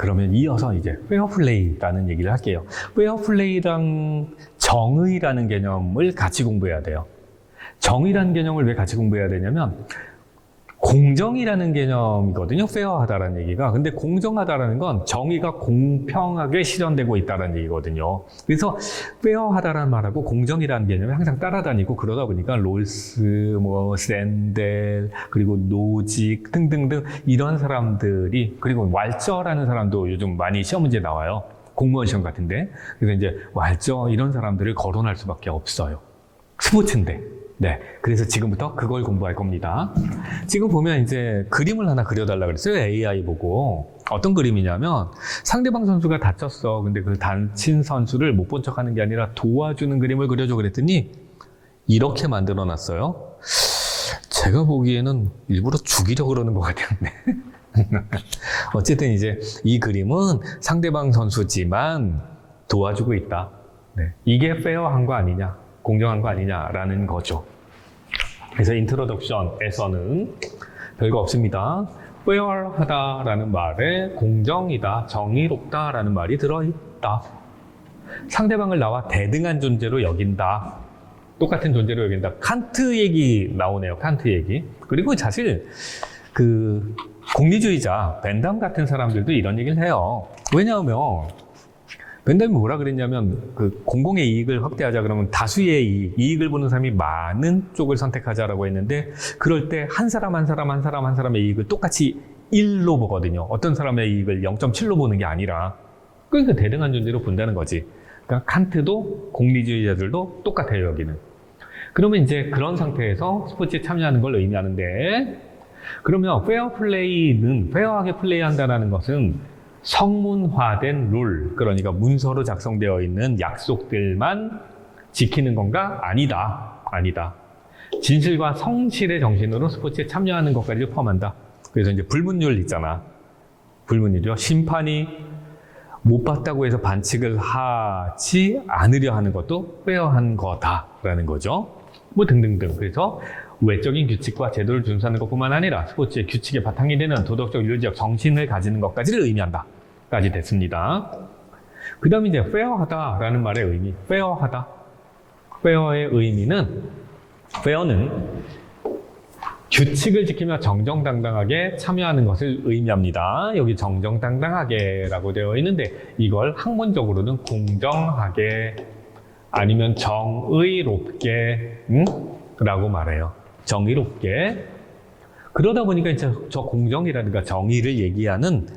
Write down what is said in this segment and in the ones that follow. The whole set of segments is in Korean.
그러면 이어서 이제 페어플레이라는 얘기를 할게요. 페어플레이랑 정의라는 개념을 같이 공부해야 돼요. 정의라는 개념을 왜 같이 공부해야 되냐면 공정이라는 개념이거든요. 페어하다라는 얘기가. 근데 공정하다라는 건 정의가 공평하게 실현되고 있다는 얘기거든요. 그래서 페어하다라는 말하고 공정이라는 개념이 항상 따라다니고 그러다 보니까 롤스, 샌델, 그리고 노직 등등등 이런 사람들이, 그리고 왈저라는 사람도 요즘 많이 시험 문제 나와요. 공무원 시험 같은데. 그래서 이제 왈저 이런 사람들을 거론할 수밖에 없어요. 스포츠인데. 네. 그래서 지금부터 그걸 공부할 겁니다. 지금 보면 이제 그림을 하나 그려달라 그랬어요. AI 보고. 어떤 그림이냐면 상대방 선수가 다쳤어. 근데 그 다친 선수를 못 본 척 하는 게 아니라 도와주는 그림을 그려줘 그랬더니 이렇게 만들어 놨어요. 제가 보기에는 일부러 죽이려고 그러는 것 같았는데. 어쨌든 이제 이 그림은 상대방 선수지만 도와주고 있다. 네. 이게 페어한 거 아니냐? 공정한 거 아니냐라는 거죠. 그래서 인트로덕션에서는 별거 없습니다. 페어하다라는 말에 공정이다, 정의롭다라는 말이 들어있다. 상대방을 나와 대등한 존재로 여긴다. 똑같은 존재로 여긴다. 칸트 얘기 나오네요. 칸트 얘기. 그리고 사실 그 공리주의자 벤담 같은 사람들도 이런 얘기를 해요. 왜냐하면 벤담이 뭐라 그랬냐면 그 공공의 이익을 확대하자 그러면 다수의 이익을 보는 사람이 많은 쪽을 선택하자라고 했는데 그럴 때 한 사람 한 사람의 이익을 똑같이 1로 보거든요. 어떤 사람의 이익을 0.7로 보는 게 아니라 그러니까 대등한 존재로 본다는 거지. 그러니까 칸트도 공리주의자들도 똑같아요, 여기는. 그러면 이제 그런 상태에서 스포츠에 참여하는 걸 의미하는데 그러면 페어플레이는 페어하게 플레이한다는 것은 성문화된 룰, 그러니까 문서로 작성되어 있는 약속들만 지키는 건가? 아니다. 아니다. 진실과 성실의 정신으로 스포츠에 참여하는 것까지 포함한다. 그래서 이제 불문율 있잖아. 불문율이요. 심판이 못 봤다고 해서 반칙을 하지 않으려 하는 것도 페어한 거다라는 거죠. 뭐 등등등. 그래서 외적인 규칙과 제도를 준수하는 것뿐만 아니라 스포츠의 규칙의 바탕이 되는 도덕적, 윤리적 정신을 가지는 것까지를 의미한다. 까지 됐습니다. 그 다음에 이제 페어하다라는 말의 의미. 페어하다. 페어의 의미는, 페어는 규칙을 지키며 정정당당하게 참여하는 것을 의미합니다. 여기 정정당당하게라고 되어 있는데 이걸 학문적으로는 공정하게 아니면 정의롭게 라고 말해요. 정의롭게. 그러다 보니까 이제 저 공정이라든가 정의를 얘기하는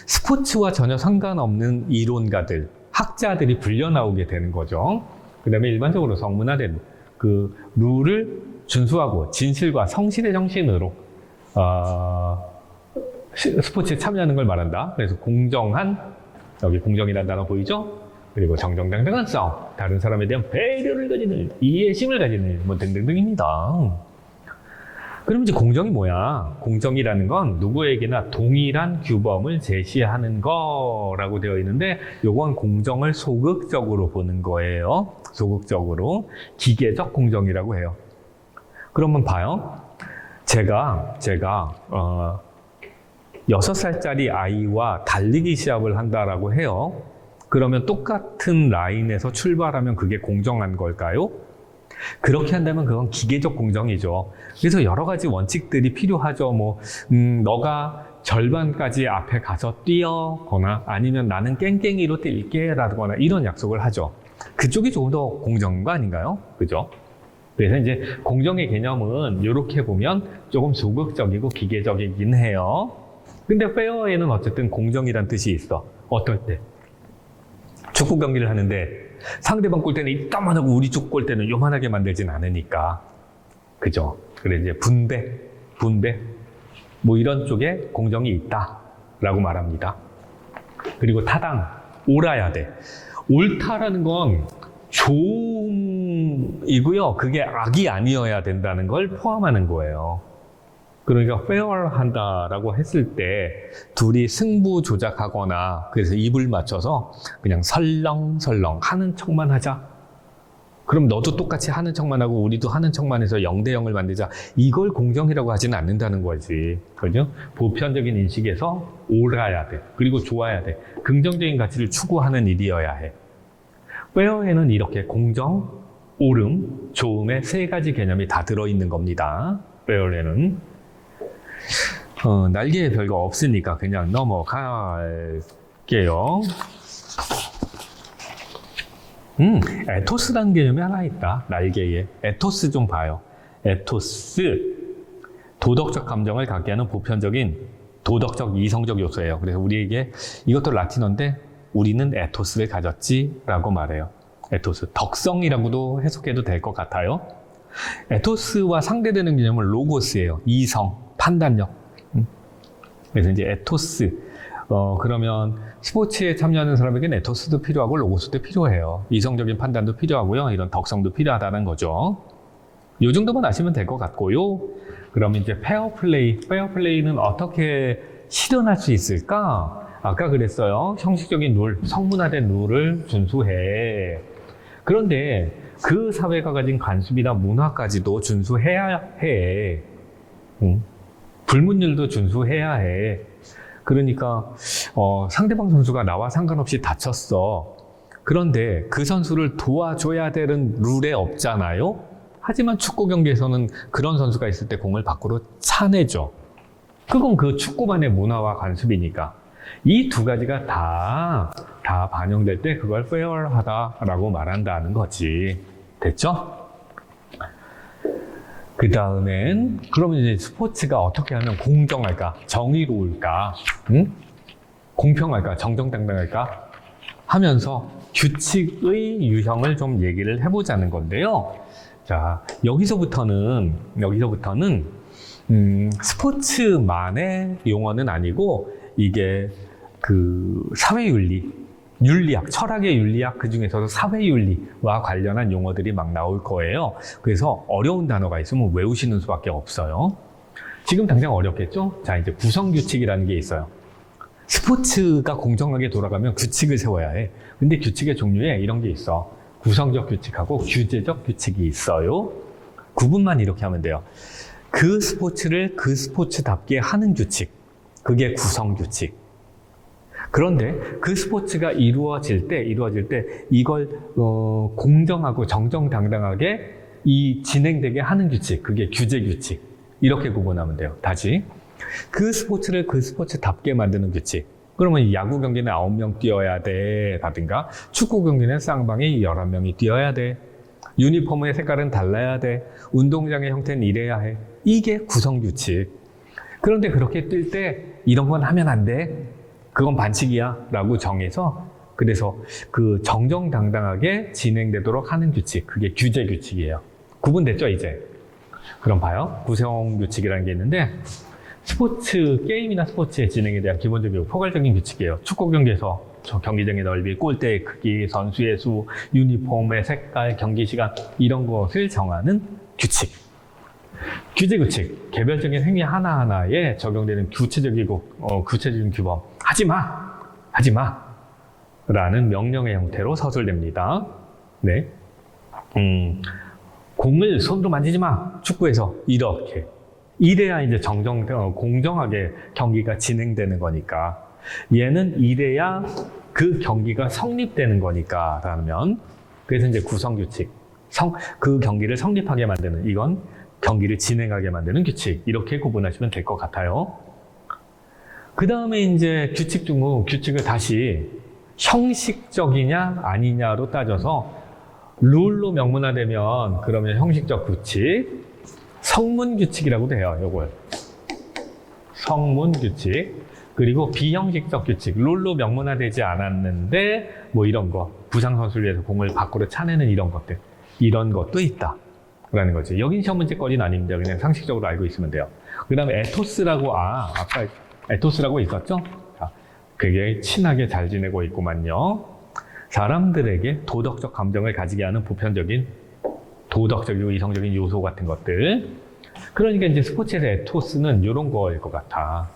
스포츠와 전혀 상관없는 이론가들, 학자들이 불려 나오게 되는 거죠. 그 다음에 일반적으로 성문화된 그 룰을 준수하고 진실과 성실의 정신으로 스포츠에 참여하는 걸 말한다. 그래서 공정한, 여기 공정이라는 단어 보이죠? 그리고 정정당당한 싸움, 다른 사람에 대한 배려를 가지는, 이해심을 가지는 뭐 등등등입니다. 그럼 이제 공정이 뭐야? 공정이라는 건 누구에게나 동일한 규범을 제시하는 거라고 되어 있는데 요건 공정을 소극적으로 보는 거예요. 소극적으로. 기계적 공정이라고 해요. 그러면 봐요. 제가 6살짜리 아이와 달리기 시합을 한다라고 해요. 그러면 똑같은 라인에서 출발하면 그게 공정한 걸까요? 그렇게 한다면 그건 기계적 공정이죠. 그래서 여러 가지 원칙들이 필요하죠. 너가 절반까지 앞에 가서 뛰어거나 아니면 나는 깽깽이로 뛸게 라거나 이런 약속을 하죠. 그쪽이 조금 더 공정한 거 아닌가요? 그죠? 그래서 이제 공정의 개념은 이렇게 보면 조금 소극적이고 기계적이긴 해요. 근데 페어에는 어쨌든 공정이란 뜻이 있어. 어떨 때? 축구 경기를 하는데 상대방 골대는 이따만하고 우리 쪽 골대는 요만하게 만들진 않으니까. 그죠? 그래 이제 분배 뭐 이런 쪽에 공정이 있다라고 말합니다. 그리고 타당, 옳아야 돼. 옳다라는 건 좋음이고요. 그게 악이 아니어야 된다는 걸 포함하는 거예요. 그러니까 페어한다라고 했을 때 둘이 승부 조작하거나 그래서 입을 맞춰서 그냥 설렁설렁 하는 척만 하자. 그럼 너도 똑같이 하는 척만 하고 우리도 하는 척만 해서 0대 0을 만들자. 이걸 공정이라고 하지는 않는다는 거지. 그죠? 보편적인 인식에서 옳아야 돼. 그리고 좋아야 돼. 긍정적인 가치를 추구하는 일이어야 해. 페어에는 이렇게 공정, 옳음, 좋음의 세 가지 개념이 다 들어있는 겁니다. 페어에는. 날개에 별거 없으니까 그냥 넘어갈게요. 에토스라는 개념이 하나 있다. 날개에. 에토스 좀 봐요. 에토스. 도덕적 감정을 갖게 하는 보편적인 도덕적 이성적 요소예요. 그래서 우리에게 이것도 라틴어인데 우리는 에토스를 가졌지라고 말해요. 에토스. 덕성이라고도 해석해도 될 것 같아요. 에토스와 상대되는 개념은 로고스예요. 이성, 판단력. 그래서 이제 에토스. 그러면 스포츠에 참여하는 사람에게는 에토스도 필요하고 로고스도 필요해요. 이성적인 판단도 필요하고요. 이런 덕성도 필요하다는 거죠. 이 정도만 아시면 될 것 같고요. 그럼 이제 페어플레이. 페어플레이는 어떻게 실현할 수 있을까? 아까 그랬어요. 형식적인 룰, 성문화된 룰을 준수해. 그런데 그 사회가 가진 관습이나 문화까지도 준수해야 해. 불문율도 준수해야 해. 그러니까 상대방 선수가 나와 상관없이 다쳤어. 그런데 그 선수를 도와줘야 되는 룰에 없잖아요. 하지만 축구 경기에서는 그런 선수가 있을 때 공을 밖으로 차내죠. 그건 그 축구만의 문화와 관습이니까. 이 두 가지가 다 반영될 때 그걸 페어하다라고 말한다는 거지. 됐죠? 그 다음엔 그러면 이제 스포츠가 어떻게 하면 공정할까? 정의로울까? 공평할까? 정정당당할까? 하면서 규칙의 유형을 좀 얘기를 해보자는 건데요. 자, 여기서부터는 스포츠만의 용어는 아니고 이게 그 사회윤리, 윤리학, 철학의 윤리학, 그 중에서도 사회윤리와 관련한 용어들이 막 나올 거예요. 그래서 어려운 단어가 있으면 외우시는 수밖에 없어요. 지금 당장 어렵겠죠? 자, 이제 구성규칙이라는 게 있어요. 스포츠가 공정하게 돌아가면 규칙을 세워야 해. 근데 규칙의 종류에 이런 게 있어. 구성적 규칙하고 규제적 규칙이 있어요. 구분만 이렇게 하면 돼요. 그 스포츠를 그 스포츠답게 하는 규칙. 그게 구성규칙. 그런데 그 스포츠가 이루어질 때 이걸 공정하고 정정당당하게 진행되게 하는 규칙, 그게 규제규칙. 이렇게 구분하면 돼요. 다시. 그 스포츠를 그 스포츠답게 만드는 규칙. 그러면 야구 경기는 9명 뛰어야 돼. 라든가 축구 경기는 쌍방이 11명이 뛰어야 돼. 유니폼의 색깔은 달라야 돼. 운동장의 형태는 이래야 해. 이게 구성규칙. 그런데 그렇게 뛸 때 이런 건 하면 안 돼. 그건 반칙이야 라고 정해서 그래서 그 정정당당하게 진행되도록 하는 규칙, 그게 규제 규칙이에요. 구분됐죠 이제? 그럼 봐요. 구성 규칙이라는 게 있는데 스포츠, 게임이나 스포츠의 진행에 대한 기본적이고 포괄적인 규칙이에요. 축구 경기에서 경기장의 넓이, 골대의 크기, 선수의 수, 유니폼의 색깔, 경기 시간 이런 것을 정하는 규칙. 규제 규칙, 개별적인 행위 하나하나에 적용되는 구체적이고 구체적인 규범. 하지 마 라는 명령의 형태로 서술됩니다. 네. 공을 손으로 만지지 마. 축구에서 이렇게. 이래야 이제 공정하게 경기가 진행되는 거니까. 얘는 이래야 그 경기가 성립되는 거니까. 라면. 그래서 이제 구성규칙. 그 경기를 성립하게 만드는, 이건 경기를 진행하게 만드는 규칙. 이렇게 구분하시면 될 것 같아요. 그 다음에 이제 규칙 중 규칙을 다시 형식적이냐 아니냐로 따져서 룰로 명문화되면 그러면 형식적 규칙, 성문 규칙이라고도 해요. 요걸 성문 규칙. 그리고 비형식적 규칙, 룰로 명문화되지 않았는데 뭐 이런 거, 부상 선수를 위해서 공을 밖으로 차내는 이런 것들, 이런 것도 있다 라는 거지. 여긴 시험 문제거리는 아닙니다. 그냥 상식적으로 알고 있으면 돼요. 그 다음에 에토스라고, 아까 에토스라고 있었죠? 자, 그게 친하게 잘 지내고 있구만요. 사람들에게 도덕적 감정을 가지게 하는 보편적인 도덕적이고 이성적인 요소 같은 것들. 그러니까 이제 스포츠에서 에토스는 이런 거일 것 같아.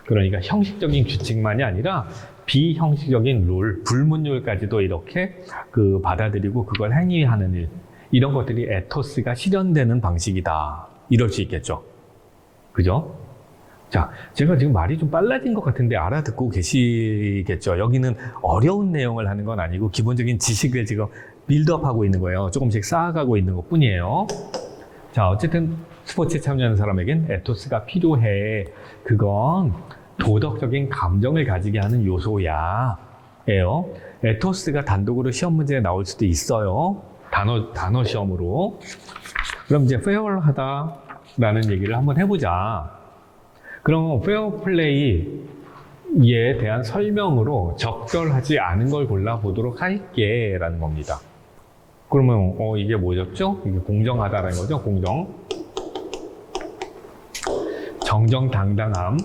그러니까 형식적인 규칙만이 아니라 비형식적인 룰, 불문율까지도 이렇게 받아들이고 그걸 행위하는 일. 이런 것들이 에토스가 실현되는 방식이다. 이럴 수 있겠죠. 그죠? 자, 제가 지금 말이 좀 빨라진 것 같은데 알아듣고 계시겠죠? 여기는 어려운 내용을 하는 건 아니고 기본적인 지식을 지금 빌드업하고 있는 거예요. 조금씩 쌓아가고 있는 것 뿐이에요. 자, 어쨌든 스포츠에 참여하는 사람에겐 에토스가 필요해. 그건 도덕적인 감정을 가지게 하는 요소야. 예요. 에토스가 단독으로 시험 문제에 나올 수도 있어요. 단어 시험으로. 그럼 이제 페어하다라는 얘기를 한번 해보자. 그럼 페어플레이에 대한 설명으로 적절하지 않은 걸 골라보도록 할게 라는 겁니다. 그러면 이게 뭐였죠? 이게 공정하다라는 거죠. 공정. 정정당당함.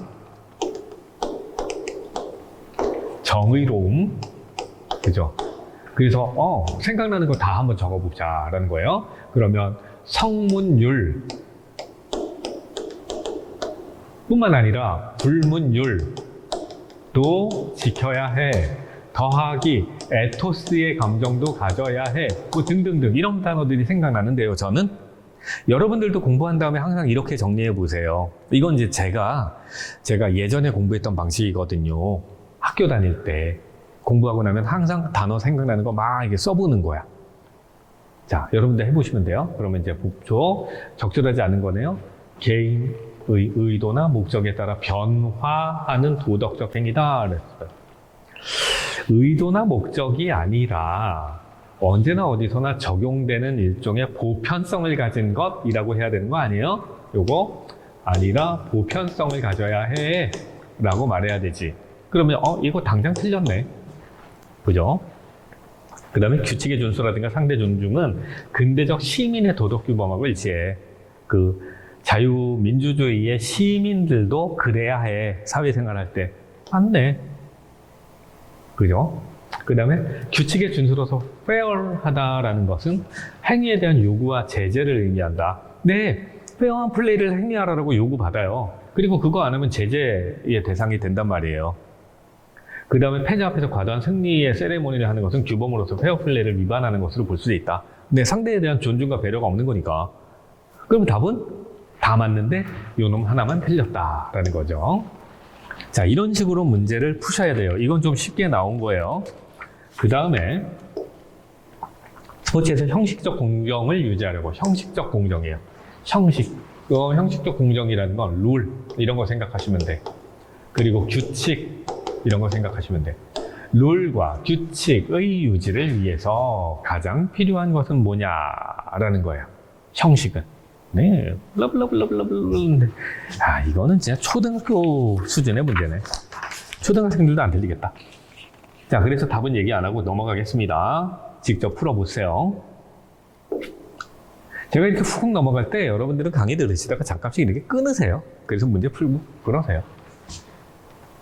정의로움. 그죠? 그래서 생각나는 거 다 한번 적어보자 라는 거예요. 그러면 성문율 뿐만 아니라 불문율도 지켜야 해. 더하기 에토스의 감정도 가져야 해. 뭐 등등등 이런 단어들이 생각나는데요. 저는 여러분들도 공부한 다음에 항상 이렇게 정리해 보세요. 이건 이제 제가 예전에 공부했던 방식이거든요. 학교 다닐 때 공부하고 나면 항상 단어 생각나는 거 막 이렇게 써보는 거야. 자, 여러분들 해보시면 돼요. 그러면 이제 복조 적절하지 않은 거네요. 개인의 의도나 목적에 따라 변화하는 도덕적 행위다 그랬어요. 의도나 목적이 아니라 언제나 어디서나 적용되는 일종의 보편성을 가진 것이라고 해야 되는 거 아니에요? 요거 아니라 보편성을 가져야 해 라고 말해야 되지. 그러면 이거 당장 틀렸네. 그죠? 그 다음에 규칙의 준수라든가 상대 존중은 근대적 시민의 도덕 규범하고 일치해. 그 자유민주주의의 시민들도 그래야 해. 사회생활할 때. 맞네. 그죠? 그 다음에 규칙의 준수로서 페어하다라는 것은 행위에 대한 요구와 제재를 의미한다. 네, 페어한 플레이를 행위하라고 요구받아요. 그리고 그거 안 하면 제재의 대상이 된단 말이에요. 그 다음에 패자 앞에서 과도한 승리의 세레모니를 하는 것은 규범으로서 페어 플레이를 위반하는 것으로 볼 수도 있다. 근데 상대에 대한 존중과 배려가 없는 거니까. 그럼 답은 다 맞는데 요놈 하나만 틀렸다라는 거죠. 자, 이런 식으로 문제를 푸셔야 돼요. 이건 좀 쉽게 나온 거예요. 그 다음에 스포츠에서 형식적 공정을 유지하려고. 형식적 공정이에요. 형식적 공정이라는 건 룰 이런 거 생각하시면 돼. 그리고 규칙 이런 거 생각하시면 돼. 룰과 규칙의 유지를 위해서 가장 필요한 것은 뭐냐라는 거예요. 형식은. 네, 블라블라블라블라블라. 이거는 진짜 초등학교 수준의 문제네. 초등학생들도 안 들리겠다. 자, 그래서 답은 얘기 안 하고 넘어가겠습니다. 직접 풀어보세요. 제가 이렇게 훅 넘어갈 때 여러분들은 강의 들으시다가 잠깐씩 이렇게 끊으세요. 그래서 문제 풀고 그러세요.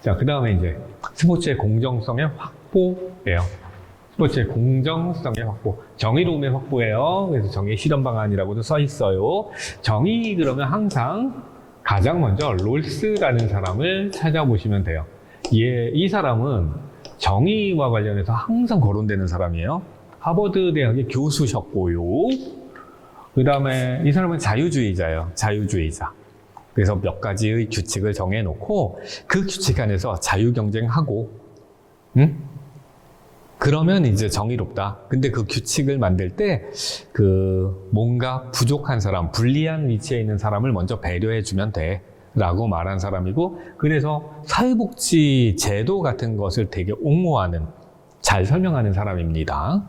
자, 그 다음에 이제 스포츠의 공정성의 확보예요. 스포츠의 공정성의 확보, 정의로움의 확보예요. 그래서 정의 실현 방안이라고도 써 있어요. 정의 그러면 항상 가장 먼저 롤스라는 사람을 찾아보시면 돼요. 이 사람은 정의와 관련해서 항상 거론되는 사람이에요. 하버드 대학의 교수셨고요. 그 다음에 이 사람은 자유주의자예요. 자유주의자. 그래서 몇 가지의 규칙을 정해놓고 그 규칙 안에서 자유경쟁하고, 그러면 이제 정의롭다. 근데 그 규칙을 만들 때 뭔가 부족한 사람, 불리한 위치에 있는 사람을 먼저 배려해주면 돼. 라고 말한 사람이고, 그래서 사회복지 제도 같은 것을 되게 옹호하는, 잘 설명하는 사람입니다.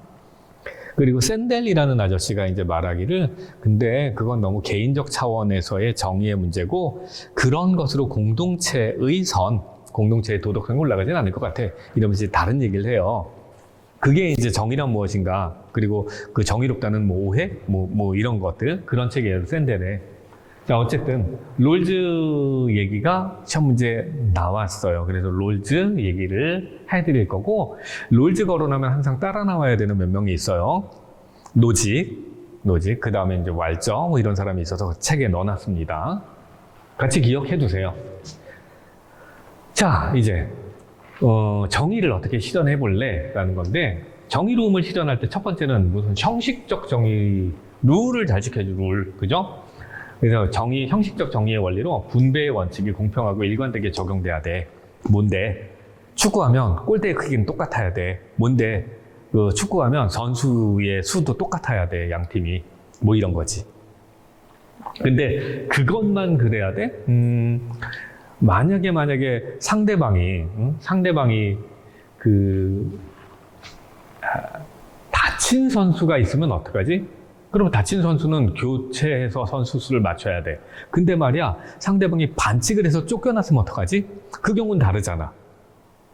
그리고 샌델이라는 아저씨가 이제 말하기를, 근데 그건 너무 개인적 차원에서의 정의의 문제고, 그런 것으로 공동체의 도덕성이 올라가진 않을 것 같아. 이러면서 다른 얘기를 해요. 그게 이제 정의란 무엇인가, 그리고 그 정의롭다는 오해? 이런 것들, 그런 책이에요, 샌델의. 자, 어쨌든, 롤즈 얘기가 시험 문제에 나왔어요. 그래서 롤즈 얘기를 해드릴 거고, 롤즈 거론하면 항상 따라 나와야 되는 몇 명이 있어요. 노직, 그 다음에 이제 왈저, 이런 사람이 있어서 책에 넣어놨습니다. 같이 기억해 두세요. 자, 이제, 정의를 어떻게 실현해 볼래? 라는 건데, 정의로움을 실현할 때 첫 번째는 무슨 형식적 정의, 룰을 잘 지켜야지, 룰. 그죠? 그래서 형식적 정의의 원리로 분배의 원칙이 공평하고 일관되게 적용돼야 돼. 뭔데? 축구하면 골대의 크기는 똑같아야 돼. 뭔데? 축구하면 선수의 수도 똑같아야 돼, 양 팀이. 뭐 이런 거지. 근데 그것만 그래야 돼? 만약에 상대방이 다친 선수가 있으면 어떡하지? 그럼 다친 선수는 교체해서 선수 수를 맞춰야 돼. 근데 말이야, 상대방이 반칙을 해서 쫓겨났으면 어떡하지? 그 경우는 다르잖아.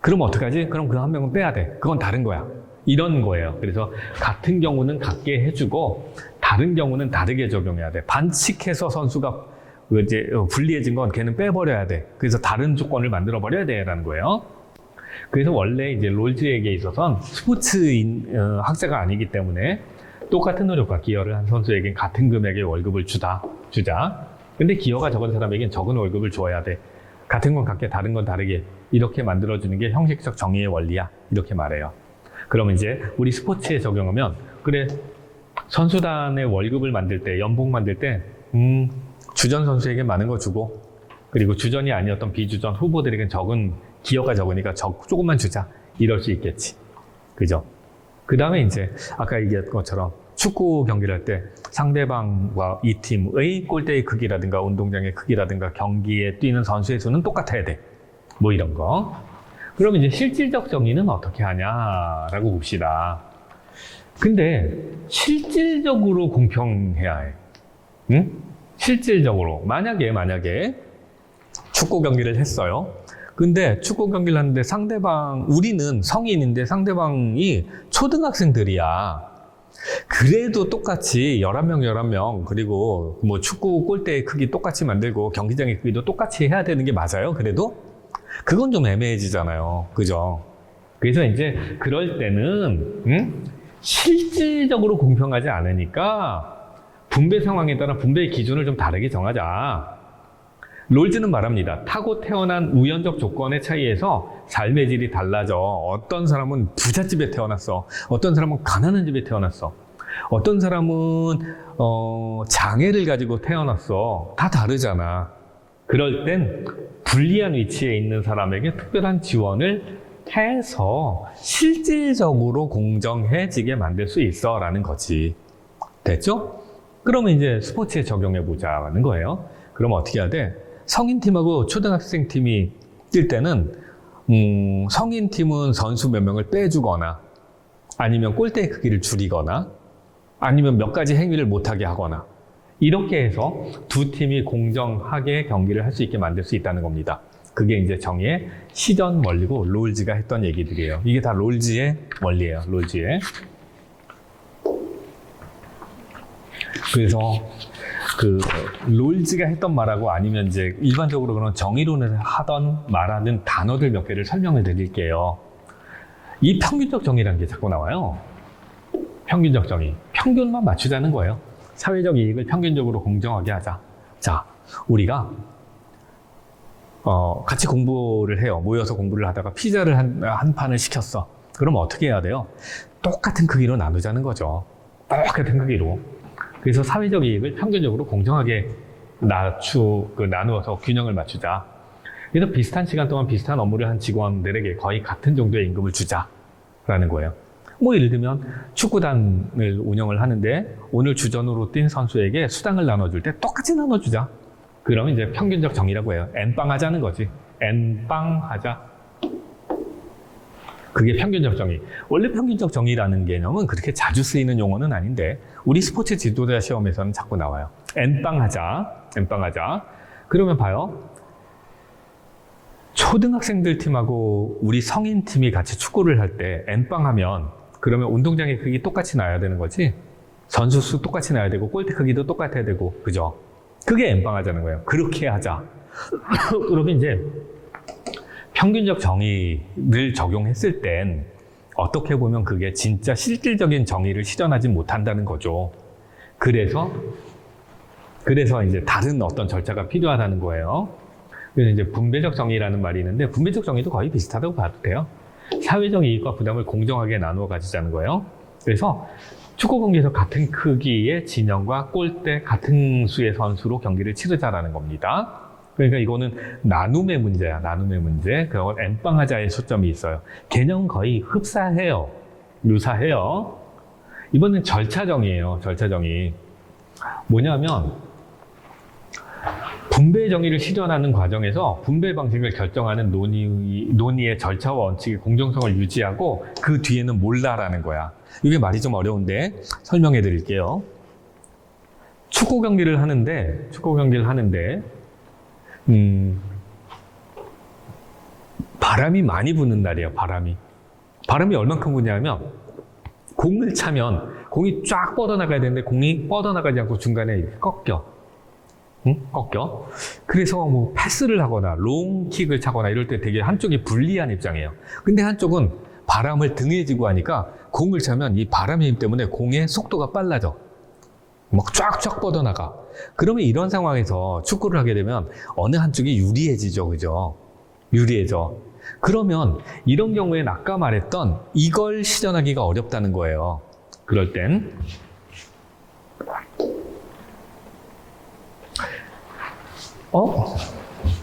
그럼 어떡하지? 그럼 그 한 명은 빼야 돼. 그건 다른 거야. 이런 거예요. 그래서 같은 경우는 같게 해주고 다른 경우는 다르게 적용해야 돼. 반칙해서 선수가 이제 불리해진 건 걔는 빼버려야 돼. 그래서 다른 조건을 만들어 버려야 돼라는 거예요. 그래서 원래 이제 롤즈에게 있어서는 스포츠 학자가 아니기 때문에 똑같은 노력과 기여를 한 선수에겐 같은 금액의 월급을 주자. 근데 기여가 적은 사람에겐 적은 월급을 줘야 돼. 같은 건 같게 다른 건 다르게 이렇게 만들어주는 게 형식적 정의의 원리야. 이렇게 말해요. 그러면 이제 우리 스포츠에 적용하면 그래, 선수단의 월급을 만들 때, 연봉 만들 때 주전 선수에게 많은 거 주고 그리고 주전이 아니었던 비주전 후보들에겐 기여가 적으니까 조금만 주자. 이럴 수 있겠지. 그죠? 그 다음에 이제 아까 얘기했던 것처럼 축구 경기를 할 때 상대방과 이 팀의 골대의 크기라든가 운동장의 크기라든가 경기에 뛰는 선수의 수는 똑같아야 돼. 뭐 이런 거. 그럼 이제 실질적 정의는 어떻게 하냐라고 봅시다. 근데 실질적으로 공평해야 해. 응? 실질적으로. 만약에 축구 경기를 했어요. 근데 축구 경기를 하는데 우리는 성인인데 상대방이 초등학생들이야. 그래도 똑같이 11명, 그리고 뭐 축구 골대의 크기 똑같이 만들고 경기장의 크기도 똑같이 해야 되는 게 맞아요? 그래도? 그건 좀 애매해지잖아요. 그죠? 그래서 이제 그럴 때는, 실질적으로 공평하지 않으니까 분배 상황에 따라 분배의 기준을 좀 다르게 정하자. 롤즈는 말합니다. 타고 태어난 우연적 조건의 차이에서 삶의 질이 달라져. 어떤 사람은 부잣집에 태어났어. 어떤 사람은 가난한 집에 태어났어. 어떤 사람은 장애를 가지고 태어났어. 다 다르잖아. 그럴 땐 불리한 위치에 있는 사람에게 특별한 지원을 해서 실질적으로 공정해지게 만들 수 있어 라는 거지. 됐죠? 그러면 이제 스포츠에 적용해 보자는 거예요. 그럼 어떻게 해야 돼? 성인팀하고 초등학생팀이 뛸 때는 성인팀은 선수 몇 명을 빼주거나 아니면 골대의 크기를 줄이거나 아니면 몇 가지 행위를 못하게 하거나 이렇게 해서 두 팀이 공정하게 경기를 할 수 있게 만들 수 있다는 겁니다. 그게 이제 정의의 시전 원리고 롤즈가 했던 얘기들이에요. 이게 다 롤즈의 원리예요. 롤즈의. 그래서 롤즈가 했던 말하고 아니면 이제 일반적으로 그런 정의론을 말하는 단어들 몇 개를 설명을 드릴게요. 이 평균적 정의라는 게 자꾸 나와요. 평균적 정의. 평균만 맞추자는 거예요. 사회적 이익을 평균적으로 공정하게 하자. 자, 우리가 같이 공부를 해요. 모여서 공부를 하다가 피자를 한 판을 시켰어. 그럼 어떻게 해야 돼요? 똑같은 크기로 나누자는 거죠. 똑같은 크기로. 그래서 사회적 이익을 평균적으로 공정하게 나누어서 균형을 맞추자. 그래서 비슷한 시간 동안 비슷한 업무를 한 직원들에게 거의 같은 정도의 임금을 주자라는 거예요. 뭐 예를 들면 축구단을 운영을 하는데 오늘 주전으로 뛴 선수에게 수당을 나눠줄 때 똑같이 나눠주자. 그러면 이제 평균적 정의라고 해요. N빵 하자는 거지. N빵 하자. 그게 평균적 정의. 원래 평균적 정의라는 개념은 그렇게 자주 쓰이는 용어는 아닌데 우리 스포츠 지도자 시험에서는 자꾸 나와요. N빵 하자. N빵 하자. 그러면 봐요. 초등학생들 팀하고 우리 성인 팀이 같이 축구를 할 때 N빵 하면 그러면 운동장의 크기 똑같이 나야 되는 거지. 선수 수 똑같이 나야 되고 골대 크기도 똑같아야 되고 그죠? 그게 N빵 하자는 거예요. 그렇게 하자. 그러면 이제 평균적 정의를 적용했을 땐 어떻게 보면 그게 진짜 실질적인 정의를 실현하지 못한다는 거죠. 그래서 이제 다른 어떤 절차가 필요하다는 거예요. 그래서 이제 분배적 정의라는 말이 있는데 분배적 정의도 거의 비슷하다고 봐도 돼요. 사회적 이익과 부담을 공정하게 나누어 가지자는 거예요. 그래서 축구 경기에서 같은 크기의 진영과 골대 같은 수의 선수로 경기를 치르자라는 겁니다. 그러니까 이거는 나눔의 문제야, 나눔의 문제. 그걸 엠빵하자에 초점이 있어요. 개념 거의 흡사해요. 유사해요. 이번엔 절차정의예요, 절차정의. 뭐냐면, 분배 정의를 실현하는 과정에서 분배 방식을 결정하는 논의의 절차와 원칙의 공정성을 유지하고 그 뒤에는 몰라라는 거야. 이게 말이 좀 어려운데 설명해 드릴게요. 축구 경기를 하는데 바람이 많이 부는 날이에요. 바람이 얼만큼 부냐면 공을 차면 공이 쫙 뻗어나가야 되는데 공이 뻗어나가지 않고 중간에 이렇게 꺾여. 꺾여. 그래서 뭐 패스를 하거나 롱킥을 차거나 이럴 때 되게 한쪽이 불리한 입장이에요. 근데 한쪽은 바람을 등에 지고 하니까 공을 차면 이 바람의 힘 때문에 공의 속도가 빨라져. 막 쫙쫙 뻗어나가. 그러면 이런 상황에서 축구를 하게 되면 어느 한쪽이 유리해지죠. 그죠? 유리해져. 그러면 이런 경우엔 아까 말했던 이걸 실현하기가 어렵다는 거예요. 그럴 땐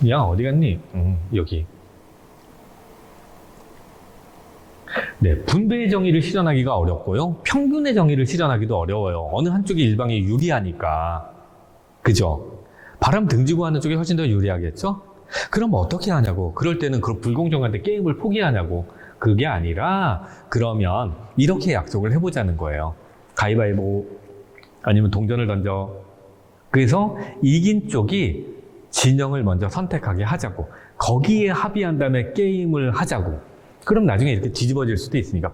야, 어디 갔니? 여기. 네, 분배의 정의를 실현하기가 어렵고요. 평균의 정의를 실현하기도 어려워요. 어느 한쪽이 일방에 유리하니까. 그죠? 바람 등지고 하는 쪽이 훨씬 더 유리하겠죠? 그럼 어떻게 하냐고. 그럴 때는 그 불공정한데 게임을 포기하냐고. 그게 아니라, 그러면 이렇게 약속을 해보자는 거예요. 가위바위보, 아니면 동전을 던져. 그래서 이긴 쪽이 진영을 먼저 선택하게 하자고. 거기에 합의한 다음에 게임을 하자고. 그럼 나중에 이렇게 뒤집어질 수도 있으니까,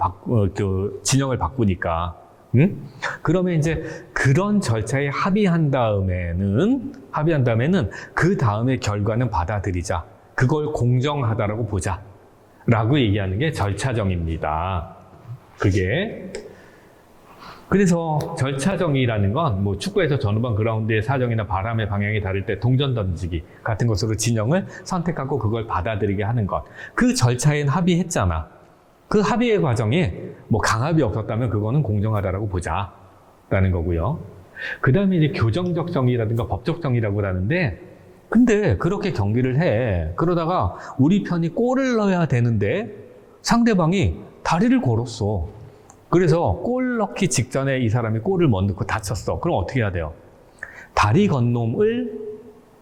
진영을 바꾸니까. 응? 그러면 이제 그런 절차에 합의한 다음에는 그 다음에 결과는 받아들이자. 그걸 공정하다라고 보자. 라고 얘기하는 게 절차정의입니다. 그게. 그래서 절차정의라는 건 뭐 축구에서 전후반 그라운드의 사정이나 바람의 방향이 다를 때 동전 던지기 같은 것으로 진영을 선택하고 그걸 받아들이게 하는 것. 그 절차엔 합의했잖아. 그 합의의 과정에 뭐 강압이 없었다면 그거는 공정하다라고 보자라는 거고요. 그 다음에 이제 교정적 정의라든가 법적 정의라고 하는데, 근데 그렇게 경기를 해. 그러다가 우리 편이 골을 넣어야 되는데 상대방이 다리를 걸었어. 그래서 골 넣기 직전에 이 사람이 골을 못 넣고 다쳤어. 그럼 어떻게 해야 돼요? 다리 건놈을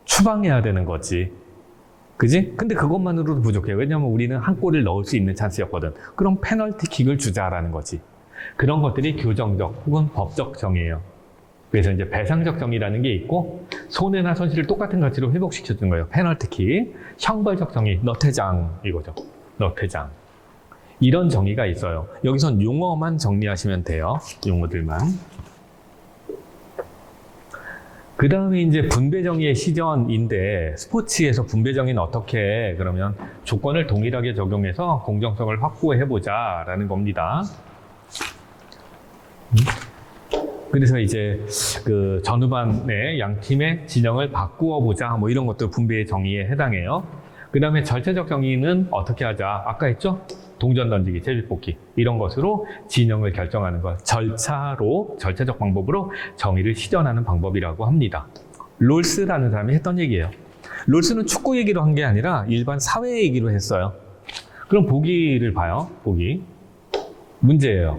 추방해야 되는 거지. 그지? 근데 그것만으로도 부족해. 왜냐면 우리는 한 골을 넣을 수 있는 찬스였거든. 그럼 페널티킥을 주자라는 거지. 그런 것들이 교정적 혹은 법적 정의예요. 그래서 이제 배상적 정의라는 게 있고, 손해나 손실을 똑같은 가치로 회복시켜주는 거예요. 페널티킥. 형벌적 정의, 너퇴장 이거죠. 너퇴장. 이런 정의가 있어요. 여기선 용어만 정리하시면 돼요. 용어들만. 그 다음에 이제 분배 정의의 시전인데, 스포츠에서 분배 정의는 어떻게 해? 그러면 조건을 동일하게 적용해서 공정성을 확보해보자 라는 겁니다. 그래서 이제 그 전후반에 양 팀의 진영을 바꾸어 보자, 뭐 이런 것도 분배의 정의에 해당해요. 그 다음에 절차적 정의는 어떻게 하자? 아까 했죠? 동전 던지기, 제비뽑기 이런 것으로 진영을 결정하는 것. 절차적 방법으로 정의를 실현하는 방법이라고 합니다. 롤스라는 사람이 했던 얘기예요. 롤스는 축구 얘기로 한 게 아니라 일반 사회 얘기로 했어요. 그럼 보기를 봐요. 보기. 문제예요.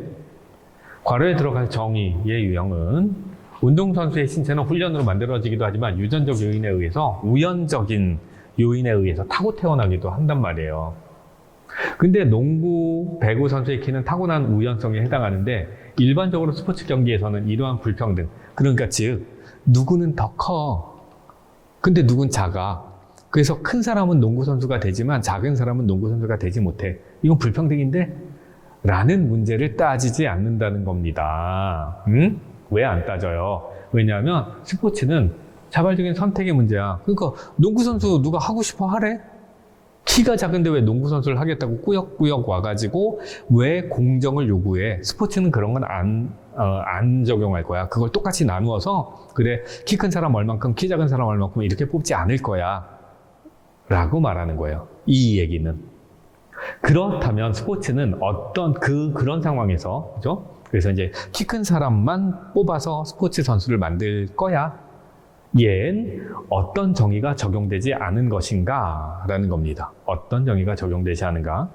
괄호에 들어갈 정의의 유형은 운동선수의 신체는 훈련으로 만들어지기도 하지만 유전적 요인에 의해서 우연적인 요인에 의해서 타고 태어나기도 한단 말이에요. 근데 농구, 배구 선수의 키는 타고난 우연성에 해당하는데 일반적으로 스포츠 경기에서는 이러한 불평등, 그러니까 즉 누구는 더 커, 근데 누군 작아. 그래서 큰 사람은 농구 선수가 되지만 작은 사람은 농구 선수가 되지 못해. 이건 불평등인데? 라는 문제를 따지지 않는다는 겁니다. 왜 안 따져요? 왜냐하면 스포츠는 자발적인 선택의 문제야. 그러니까 농구 선수 누가 하고 싶어 하래? 키가 작은데 왜 농구 선수를 하겠다고 꾸역꾸역 와가지고 왜 공정을 요구해? 스포츠는 그런 건 안 적용할 거야. 그걸 똑같이 나누어서 그래, 키 큰 사람 얼만큼, 키 작은 사람 얼만큼 이렇게 뽑지 않을 거야 라고 말하는 거예요. 이 얘기는. 그렇다면 스포츠는 어떤 그런 상황에서, 그죠? 그래서 이제 키 큰 사람만 뽑아서 스포츠 선수를 만들 거야. 얜 어떤 정의가 적용되지 않은 것인가? 라는 겁니다. 어떤 정의가 적용되지 않은가?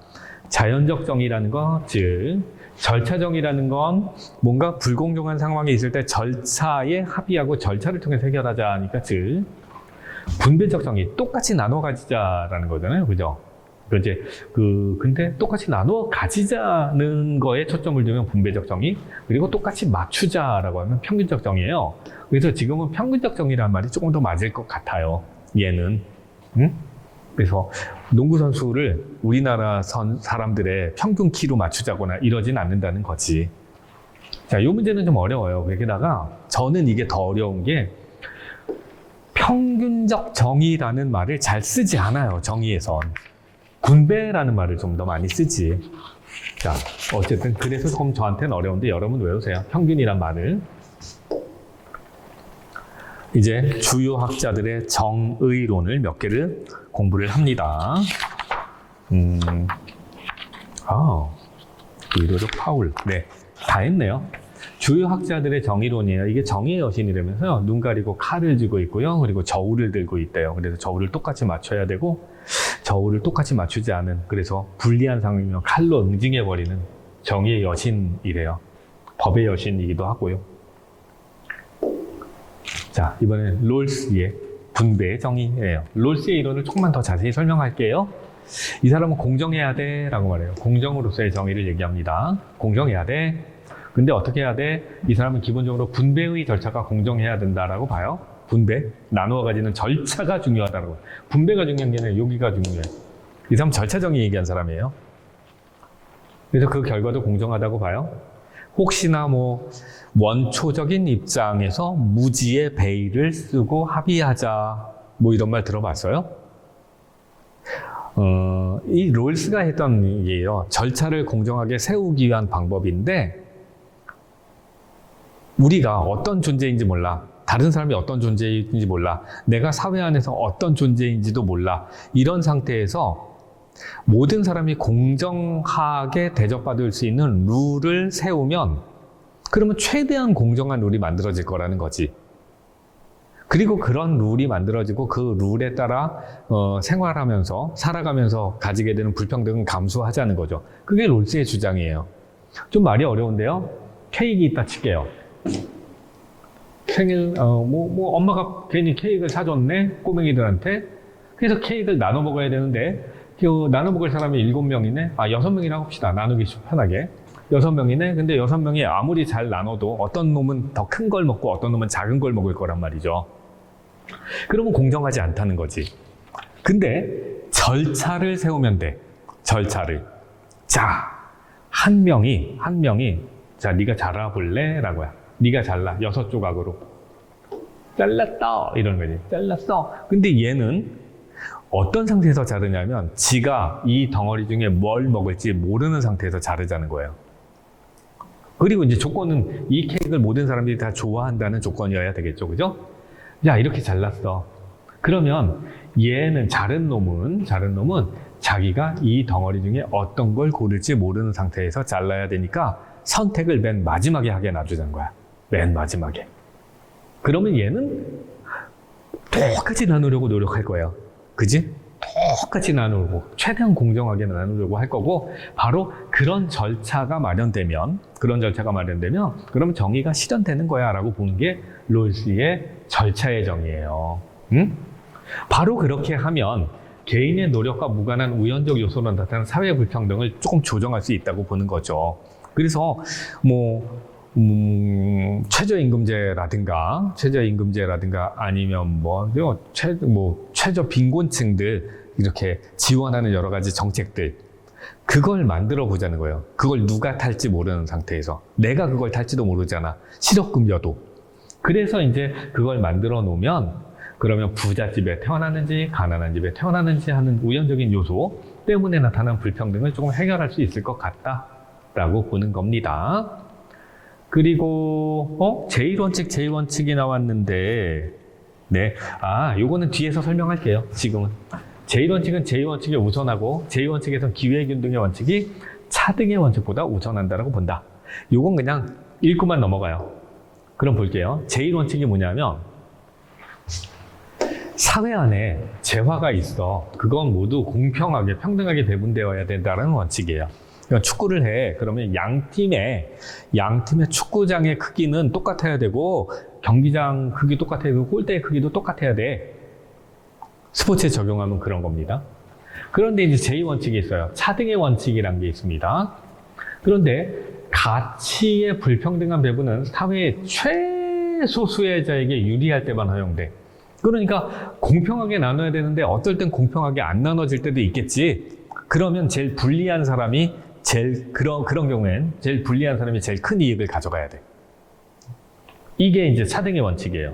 자연적 정의라는 것, 즉 절차 정의라는 건 뭔가 불공정한 상황이 있을 때 절차에 합의하고 절차를 통해서 해결하자 하니까, 즉 분배적 정의, 똑같이 나눠 가지자라는 거잖아요. 그죠? 이제 근데 똑같이 나눠 가지자는 거에 초점을 두면 분배적 정의, 그리고 똑같이 맞추자라고 하면 평균적 정의예요. 그래서 지금은 평균적 정의라는 말이 조금 더 맞을 것 같아요. 얘는. 응? 그래서 농구 선수를 우리나라 사람들의 평균 키로 맞추자거나 이러진 않는다는 거지. 자, 이 문제는 좀 어려워요. 게다가 저는 이게 더 어려운 게 평균적 정의라는 말을 잘 쓰지 않아요. 정의에선. 분배라는 말을 좀 더 많이 쓰지. 자, 어쨌든 그래서 조금 저한테는 어려운데 여러분 외우세요. 평균이란 말을. 이제 주요 학자들의 정의론을 몇 개를 공부를 합니다. 의도적 파울. 네, 다 했네요. 주요 학자들의 정의론이에요. 이게 정의의 여신이라면서요. 눈 가리고 칼을 쥐고 있고요. 그리고 저울을 들고 있대요. 그래서 저울을 똑같이 맞춰야 되고, 저울을 똑같이 맞추지 않은, 그래서 불리한 상황이면 칼로 응징해버리는 정의의 여신이래요. 법의 여신이기도 하고요. 자, 이번엔 롤스의 분배의 정의예요. 롤스의 이론을 조금만 더 자세히 설명할게요. 이 사람은 공정해야 돼 라고 말해요. 공정으로서의 정의를 얘기합니다. 공정해야 돼. 근데 어떻게 해야 돼? 이 사람은 기본적으로 분배의 절차가 공정해야 된다라고 봐요. 분배, 나누어 가지는 절차가 중요하다고. 분배가 중요한 게 아니라 여기가 중요해. 이 사람 절차 정의 얘기한 사람이에요. 그래서 그 결과도 공정하다고 봐요. 혹시나 뭐 원초적인 입장에서 무지의 베일을 쓰고 합의하자, 뭐 이런 말 들어봤어요? 이 롤스가 했던 얘기예요. 절차를 공정하게 세우기 위한 방법인데, 우리가 어떤 존재인지 몰라. 다른 사람이 어떤 존재인지 몰라. 내가 사회 안에서 어떤 존재인지도 몰라. 이런 상태에서 모든 사람이 공정하게 대접받을 수 있는 룰을 세우면, 그러면 최대한 공정한 룰이 만들어질 거라는 거지. 그리고 그런 룰이 만들어지고 그 룰에 따라 생활하면서 살아가면서 가지게 되는 불평등은 감수하자는 거죠. 그게 롤스의 주장이에요. 좀 말이 어려운데요. 케이크 있다 칠게요. 생일 엄마가 괜히 케이크를 사줬네 꼬맹이들한테. 그래서 케이크를 나눠 먹어야 되는데 나눠 먹을 사람이 7명이네. 6명이라고 합시다. 나누기 편하게 6명이네. 근데 6명이 아무리 잘 나눠도 어떤 놈은 더 큰 걸 먹고 어떤 놈은 작은 걸 먹을 거란 말이죠. 그러면 공정하지 않다는 거지. 근데 절차를 세우면 돼. 절차를. 자, 한 명이 자, 네가 잘라볼래? 라고야. 네가 잘라. 6조각으로. 잘랐어. 이런 거지. 잘랐어. 근데 얘는 어떤 상태에서 자르냐면 지가 이 덩어리 중에 뭘 먹을지 모르는 상태에서 자르자는 거예요. 그리고 이제 조건은 이 케이크를 모든 사람들이 다 좋아한다는 조건이어야 되겠죠. 그죠? 야, 이렇게 잘랐어. 그러면 얘는 자른 놈은 자기가 이 덩어리 중에 어떤 걸 고를지 모르는 상태에서 잘라야 되니까 선택을 맨 마지막에 하게 놔두자는 거야. 맨 마지막에. 그러면 얘는 똑같이 나누려고 노력할 거예요. 그지? 똑같이 나누고 최대한 공정하게 나누려고 할 거고, 바로 그런 절차가 마련되면 그럼 정의가 실현되는 거야 라고 보는 게 롤스의 절차의 정의예요. 응? 바로 그렇게 하면 개인의 노력과 무관한 우연적 요소로 나타나는 사회 불평등을 조금 조정할 수 있다고 보는 거죠. 그래서 최저임금제라든가 아니면 최저 빈곤층들 이렇게 지원하는 여러 가지 정책들, 그걸 만들어 보자는 거예요. 그걸 누가 탈지 모르는 상태에서. 내가 그걸 탈지도 모르잖아. 실업급여도. 그래서 이제 그걸 만들어 놓으면, 그러면 부잣집에 태어났는지 가난한 집에 태어났는지 하는 우연적인 요소 때문에 나타난 불평등을 조금 해결할 수 있을 것 같다라고 보는 겁니다. 그리고 제1원칙이 나왔는데, 네, 요거는 뒤에서 설명할게요. 지금은 제1원칙은 제2원칙에 우선하고 제2원칙에선 기회균등의 원칙이 차등의 원칙보다 우선한다라고 본다. 요건 그냥 읽고만 넘어가요. 그럼 볼게요. 제1원칙이 뭐냐면 사회 안에 재화가 있어. 그건 모두 공평하게 평등하게 배분되어야 된다는 원칙이에요. 그러니까 축구를 해. 그러면 양 팀의 축구장의 크기는 똑같아야 되고 경기장 크기 똑같아야 되고 골대의 크기도 똑같아야 돼. 스포츠에 적용하면 그런 겁니다. 그런데 이제 제2원칙이 있어요. 차등의 원칙이라는 게 있습니다. 그런데 가치의 불평등한 배분은 사회의 최소수혜자에게 유리할 때만 허용돼. 그러니까 공평하게 나눠야 되는데 어떨 땐 공평하게 안 나눠질 때도 있겠지. 그러면 제일 불리한 사람이 그런 경우엔 제일 불리한 사람이 제일 큰 이익을 가져가야 돼. 이게 이제 차등의 원칙이에요.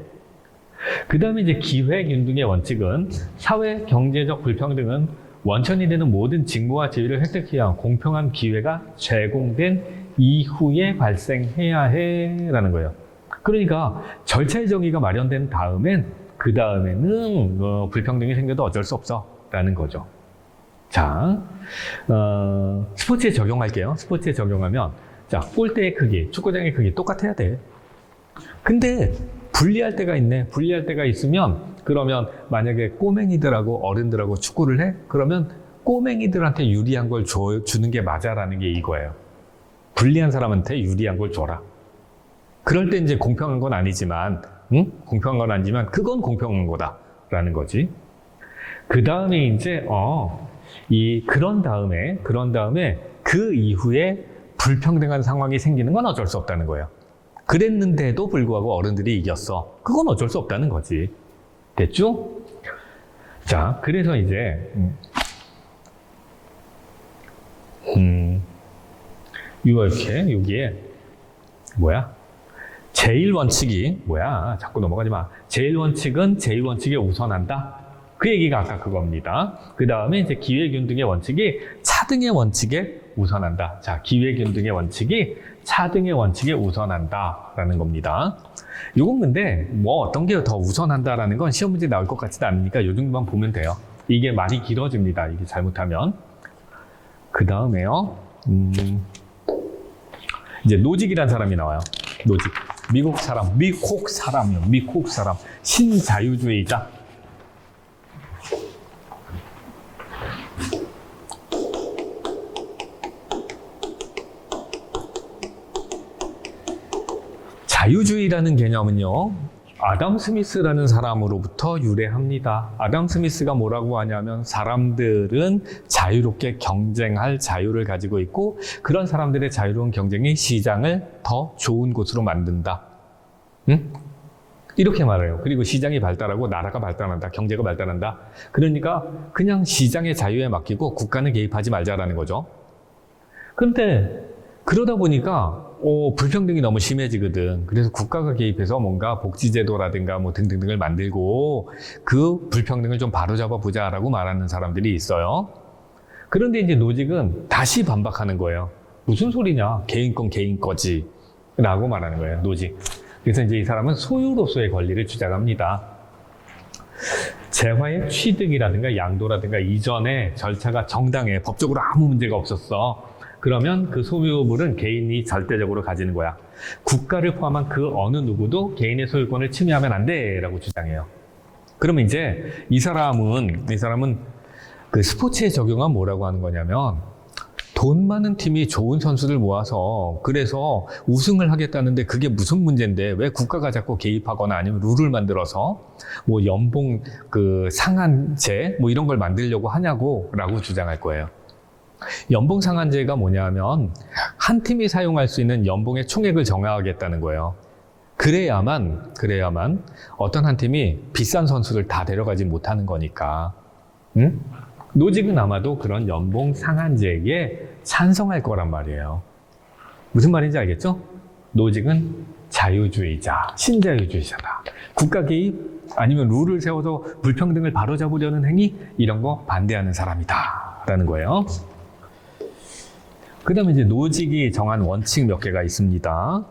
그 다음에 이제 기회균등의 원칙은 사회 경제적 불평등은 원천이 되는 모든 직무와 지위를 획득해야 위한 공평한 기회가 제공된 이후에 발생해야 해라는 거예요. 그러니까 절차의 정의가 마련된 다음엔 그 다음에는 불평등이 생겨도 어쩔 수 없어라는 거죠. 자, 스포츠에 적용할게요. 스포츠에 적용하면 자, 골대의 크기, 축구장의 크기 똑같아야 돼. 근데 분리할 때가 있네. 분리할 때가 있으면 그러면 만약에 꼬맹이들하고 어른들하고 축구를 해? 그러면 꼬맹이들한테 유리한 걸 주는 게 맞아라는 게 이거예요. 불리한 사람한테 유리한 걸 줘라. 그럴 때 이제 공평한 건 아니지만, 공평한 건 아니지만 그건 공평한 거다라는 거지. 그 다음에 이제 그런 다음에 그 이후에 불평등한 상황이 생기는 건 어쩔 수 없다는 거예요. 그랬는데도 불구하고 어른들이 이겼어. 그건 어쩔 수 없다는 거지. 됐죠? 자, 그래서 이제 이렇게 여기에 제1원칙이 자꾸 넘어가지 마. 제1원칙은 제2원칙에 우선한다. 그 얘기가 아까 그겁니다. 그 다음에 이제 기회균등의 원칙이 차등의 원칙에 우선한다. 자, 기회균등의 원칙이 차등의 원칙에 우선한다라는 겁니다. 요건 근데 어떤 게 더 우선한다라는 건 시험 문제 나올 것 같지도 않으니까 요 정도만 보면 돼요. 이게 많이 길어집니다. 이게 잘못하면. 그 다음에요. 이제 노직이라는 사람이 나와요. 노직. 미국 사람. 신자유주의자. 자유주의라는 개념은요, 아담 스미스라는 사람으로부터 유래합니다. 아담 스미스가 뭐라고 하냐면 사람들은 자유롭게 경쟁할 자유를 가지고 있고 그런 사람들의 자유로운 경쟁이 시장을 더 좋은 곳으로 만든다. 이렇게 말해요. 그리고 시장이 발달하고 나라가 발달한다. 경제가 발달한다. 그러니까 그냥 시장의 자유에 맡기고 국가는 개입하지 말자라는 거죠. 그런데 그러다 보니까 불평등이 너무 심해지거든. 그래서 국가가 개입해서 뭔가 복지제도라든가 뭐 등등등을 만들고 그 불평등을 좀 바로잡아 보자라고 말하는 사람들이 있어요. 그런데 이제 노직은 다시 반박하는 거예요. 무슨 소리냐? 개인 건 개인 거지. 라고 말하는 거예요. 노직. 그래서 이제 이 사람은 소유로서의 권리를 주장합니다. 재화의 취득이라든가 양도라든가 이전에 절차가 정당해. 법적으로 아무 문제가 없었어. 그러면 그 소유물은 개인이 절대적으로 가지는 거야. 국가를 포함한 그 어느 누구도 개인의 소유권을 침해하면 안 돼 라고 주장해요. 그러면 이제 이 사람은 그 스포츠에 적용한 뭐라고 하는 거냐면 돈 많은 팀이 좋은 선수들 모아서 그래서 우승을 하겠다는데 그게 무슨 문제인데 왜 국가가 자꾸 개입하거나 아니면 룰을 만들어서 뭐 연봉 그 상한제 뭐 이런 걸 만들려고 하냐고 라고 주장할 거예요. 연봉 상한제가 뭐냐면 한 팀이 사용할 수 있는 연봉의 총액을 정하겠다는 거예요. 그래야만 어떤 한 팀이 비싼 선수를 다 데려가지 못하는 거니까. 노직은 아마도 그런 연봉 상한제에 찬성할 거란 말이에요. 무슨 말인지 알겠죠? 노직은 자유주의자, 신자유주의자다. 국가 개입 아니면 룰을 세워서 불평등을 바로잡으려는 행위 이런 거 반대하는 사람이다 라는 거예요. 그 다음에 이제 노직이 정한 원칙 몇 개가 있습니다.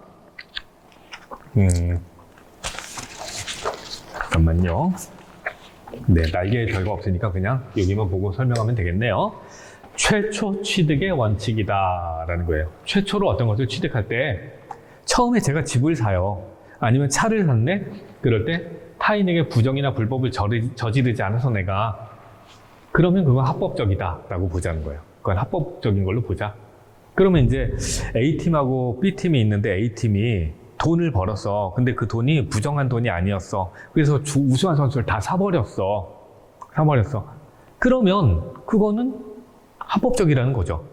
잠깐만요. 네, 날개에 별거 없으니까 그냥 여기만 보고 설명하면 되겠네요. 최초 취득의 원칙이다라는 거예요. 최초로 어떤 것을 취득할 때 처음에 제가 집을 사요. 아니면 차를 샀네? 그럴 때 타인에게 부정이나 불법을 저지르지 않아서 내가 그러면 그건 합법적이다라고 보자는 거예요. 그건 합법적인 걸로 보자. 그러면 이제 A팀하고 B팀이 있는데 A팀이 돈을 벌었어. 근데 그 돈이 부정한 돈이 아니었어. 그래서 우수한 선수를 다 사버렸어. 그러면 그거는 합법적이라는 거죠.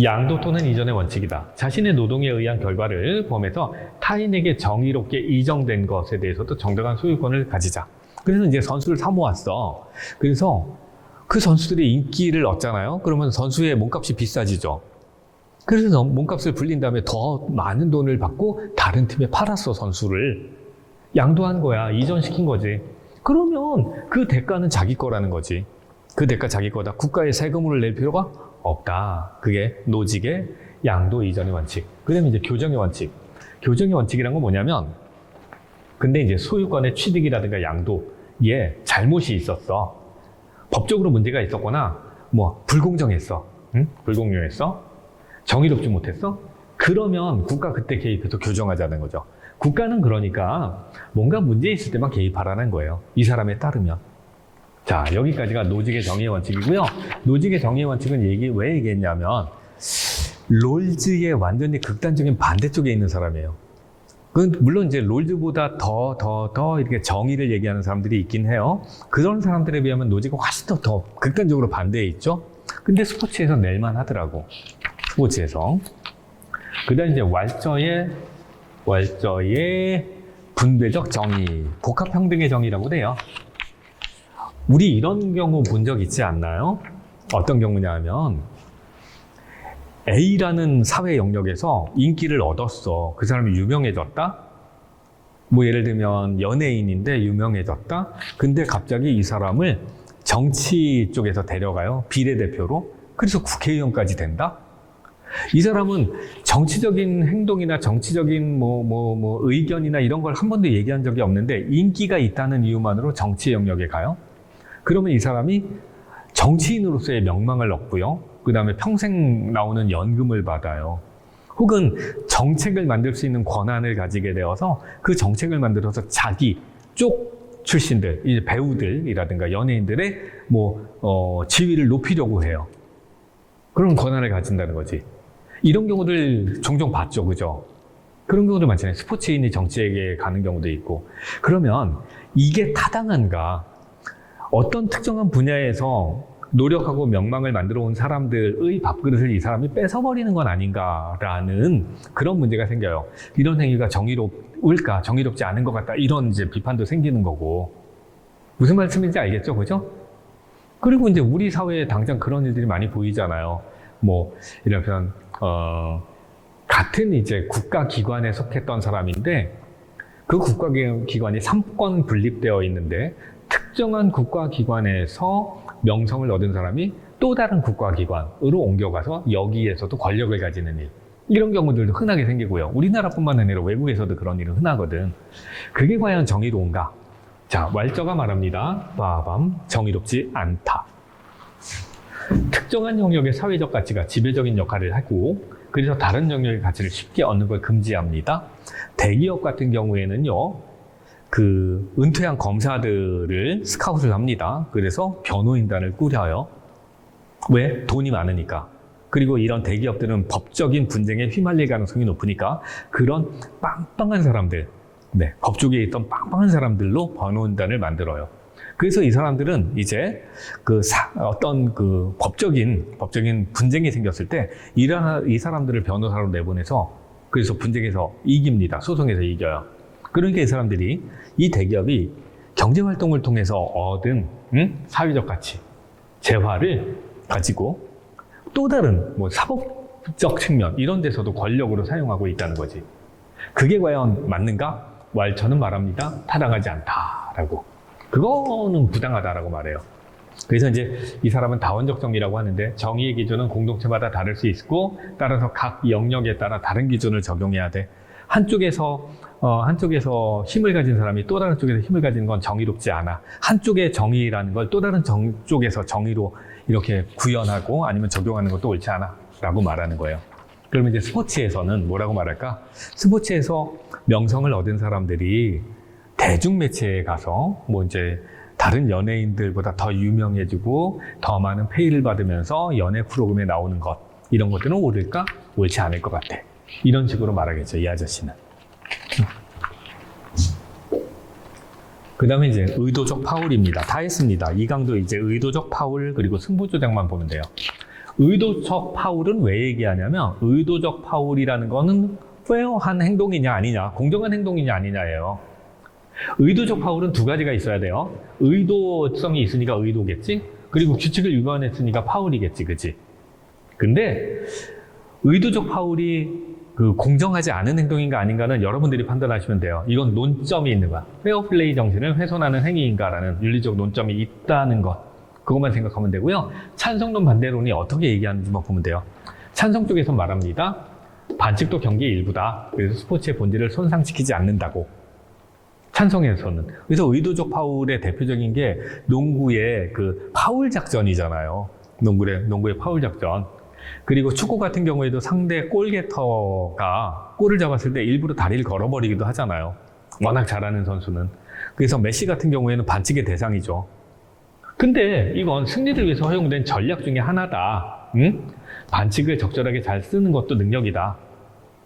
양도 또는 이전의 원칙이다. 자신의 노동에 의한 결과를 범해서 타인에게 정의롭게 이정된 것에 대해서도 정당한 소유권을 가지자. 그래서 이제 선수를 사모았어. 그래서 그 선수들이 인기를 얻잖아요. 그러면 선수의 몸값이 비싸지죠. 그래서 몸값을 불린 다음에 더 많은 돈을 받고 다른 팀에 팔았어, 선수를. 양도한 거야. 이전시킨 거지. 그러면 그 대가는 자기 거라는 거지. 그 대가 자기 거다. 국가에 세금을 낼 필요가 없다. 그게 노직의 양도 이전의 원칙. 그 다음에 이제 교정의 원칙. 교정의 원칙이란 건 뭐냐면, 근데 이제 소유권의 취득이라든가 양도에 잘못이 있었어. 법적으로 문제가 있었거나, 불공정했어. 응? 불공정했어. 정의롭지 못했어? 그러면 국가 그때 개입해서 교정하자는 거죠. 국가는 그러니까 뭔가 문제 있을 때만 개입하라는 거예요. 이 사람에 따르면. 자, 여기까지가 노직의 정의의 원칙이고요. 노직의 정의의 원칙은 왜 얘기했냐면, 롤즈의 완전히 극단적인 반대쪽에 있는 사람이에요. 물론 이제 롤즈보다 더 이렇게 정의를 얘기하는 사람들이 있긴 해요. 그런 사람들에 비하면 노직은 훨씬 더 극단적으로 반대에 있죠. 근데 스포츠에서 낼만 하더라고. 스포츠에서. 그 다음 이제 왈저의 분배적 정의, 복합평등의 정의라고 돼요. 우리 이런 경우 본 적 있지 않나요? 어떤 경우냐 하면 A라는 사회 영역에서 인기를 얻었어. 그 사람이 유명해졌다? 예를 들면 연예인인데 유명해졌다? 근데 갑자기 이 사람을 정치 쪽에서 데려가요. 비례대표로. 그래서 국회의원까지 된다? 이 사람은 정치적인 행동이나 정치적인 의견이나 이런 걸 한 번도 얘기한 적이 없는데 인기가 있다는 이유만으로 정치 영역에 가요. 그러면 이 사람이 정치인으로서의 명망을 얻고요. 그 다음에 평생 나오는 연금을 받아요. 혹은 정책을 만들 수 있는 권한을 가지게 되어서 그 정책을 만들어서 자기 쪽 출신들, 이제 배우들이라든가 연예인들의 지위를 높이려고 해요. 그런 권한을 가진다는 거지. 이런 경우들 종종 봤죠, 그죠? 그런 경우도 많잖아요. 스포츠인이 정치에게 가는 경우도 있고. 그러면 이게 타당한가? 어떤 특정한 분야에서 노력하고 명망을 만들어 온 사람들의 밥그릇을 이 사람이 뺏어버리는 건 아닌가라는 그런 문제가 생겨요. 이런 행위가 정의로울까? 정의롭지 않은 것 같다. 이런 이제 비판도 생기는 거고. 무슨 말씀인지 알겠죠? 그죠? 그리고 이제 우리 사회에 당장 그런 일들이 많이 보이잖아요. 이런 같은 이제 국가기관에 속했던 사람인데 그 국가기관이 3권 분립되어 있는데 특정한 국가기관에서 명성을 얻은 사람이 또 다른 국가기관으로 옮겨가서 여기에서도 권력을 가지는 일. 이런 경우들도 흔하게 생기고요. 우리나라뿐만 아니라 외국에서도 그런 일은 흔하거든. 그게 과연 정의로운가? 자, 왈저가 말합니다. 빠밤, 정의롭지 않다. 특정한 영역의 사회적 가치가 지배적인 역할을 하고 그래서 다른 영역의 가치를 쉽게 얻는 걸 금지합니다. 대기업 같은 경우에는요. 은퇴한 검사들을 스카웃을 합니다. 그래서 변호인단을 꾸려요. 왜? 돈이 많으니까. 그리고 이런 대기업들은 법적인 분쟁에 휘말릴 가능성이 높으니까 그런 빵빵한 사람들, 법 쪽에 있던 빵빵한 사람들로 변호인단을 만들어요. 그래서 이 사람들은 이제 어떤 법적인 분쟁이 생겼을 때 이 사람들을 변호사로 내보내서 그래서 분쟁에서 이깁니다. 소송에서 이겨요. 그러니까 이 사람들이 이 대기업이 경제활동을 통해서 얻은 사회적 가치, 재화를 가지고 또 다른 사법적 측면 이런 데서도 권력으로 사용하고 있다는 거지. 그게 과연 맞는가? 왈처는 말합니다. 타당하지 않다라고. 그거는 부당하다라고 말해요. 그래서 이제 이 사람은 다원적 정의라고 하는데 정의의 기준은 공동체마다 다를 수 있고 따라서 각 영역에 따라 다른 기준을 적용해야 돼. 한쪽에서 한쪽에서 힘을 가진 사람이 또 다른 쪽에서 힘을 가지는 건 정의롭지 않아. 한쪽의 정의라는 걸 또 다른 쪽에서 정의로 이렇게 구현하고 아니면 적용하는 것도 옳지 않아. 라고 말하는 거예요. 그러면 이제 스포츠에서는 뭐라고 말할까? 스포츠에서 명성을 얻은 사람들이 대중매체에 가서 뭐 이제 다른 연예인들보다 더 유명해지고 더 많은 페이를 받으면서 연예 프로그램에 나오는 것, 이런 것들은 옳을까? 옳지 않을 것 같아. 이런 식으로 말하겠죠, 이 아저씨는. 그 다음에 이제 의도적 파울입니다. 다 했습니다. 이 강도 이제 의도적 파울 그리고 승부 조작만 보면 돼요. 의도적 파울은 왜 얘기하냐면 의도적 파울이라는 거는 페어한 행동이냐 아니냐, 공정한 행동이냐 아니냐예요. 의도적 파울은 두 가지가 있어야 돼요. 의도성이 있으니까 의도겠지? 그리고 규칙을 위반했으니까 파울이겠지, 그치? 근데 의도적 파울이 그 공정하지 않은 행동인가 아닌가는 여러분들이 판단하시면 돼요. 이건 논점이 있는 거야. 페어플레이 정신을 훼손하는 행위인가라는 윤리적 논점이 있다는 것. 그것만 생각하면 되고요. 찬성론 반대론이 어떻게 얘기하는지만 보면 돼요. 찬성 쪽에서 말합니다. 반칙도 경기의 일부다. 그래서 스포츠의 본질을 손상시키지 않는다고. 찬성에서는. 그래서 의도적 파울의 대표적인 게 농구의 그 파울 작전이잖아요. 농구의 파울 작전. 그리고 축구 같은 경우에도 상대 골게터가 골을 잡았을 때 일부러 다리를 걸어버리기도 하잖아요. 워낙 잘하는 선수는. 그래서 메시 같은 경우에는 반칙의 대상이죠. 근데 이건 승리를 위해서 허용된 전략 중에 하나다. 응? 반칙을 적절하게 잘 쓰는 것도 능력이다.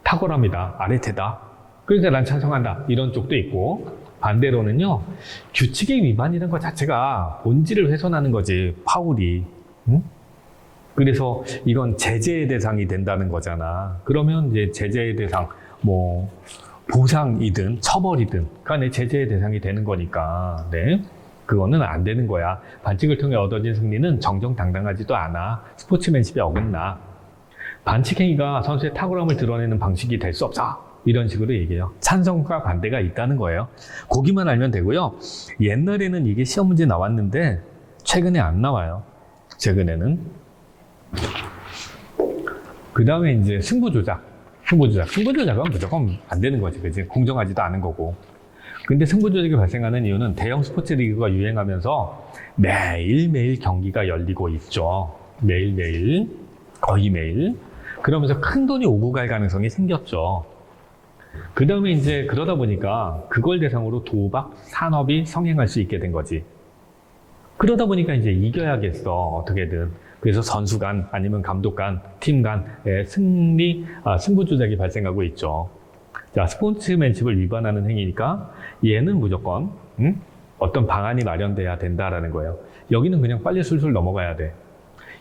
탁월함이다. 아르테다. 그러니까 난 찬성한다. 이런 쪽도 있고, 반대로는요, 규칙의 위반이라는 것 자체가 본질을 훼손하는 거지, 파울이. 응? 그래서 이건 제재의 대상이 된다는 거잖아. 그러면 이제 제재의 대상, 뭐 보상이든 처벌이든 간에 제재의 대상이 되는 거니까, 네. 그거는 안 되는 거야. 반칙을 통해 얻어진 승리는 정정당당하지도 않아. 스포츠맨십에 어긋나. 반칙 행위가 선수의 탁월함을 드러내는 방식이 될 수 없어. 이런 식으로 얘기해요. 찬성과 반대가 있다는 거예요. 거기만 알면 되고요. 옛날에는 이게 시험 문제 나왔는데 최근에 안 나와요. 최근에는. 그 다음에 이제 승부 조작. 승부조작은 무조건 안 되는 거지, 그치? 공정하지도 않은 거고. 근데 승부 조작이 발생하는 이유는 대형 스포츠 리그가 유행하면서 매일매일 경기가 열리고 있죠. 매일매일, 거의 매일. 그러면서 큰 돈이 오고 갈 가능성이 생겼죠. 그 다음에 이제 그러다 보니까 그걸 대상으로 도박, 산업이 성행할 수 있게 된 거지. 그러다 보니까 이제 이겨야겠어, 어떻게든. 그래서 선수 간, 아니면 감독 간, 팀 간의 승부 조작이 발생하고 있죠. 자, 스포츠맨십을 위반하는 행위니까 얘는 무조건 어떤 방안이 마련돼야 된다라는 거예요. 여기는 그냥 빨리 술술 넘어가야 돼.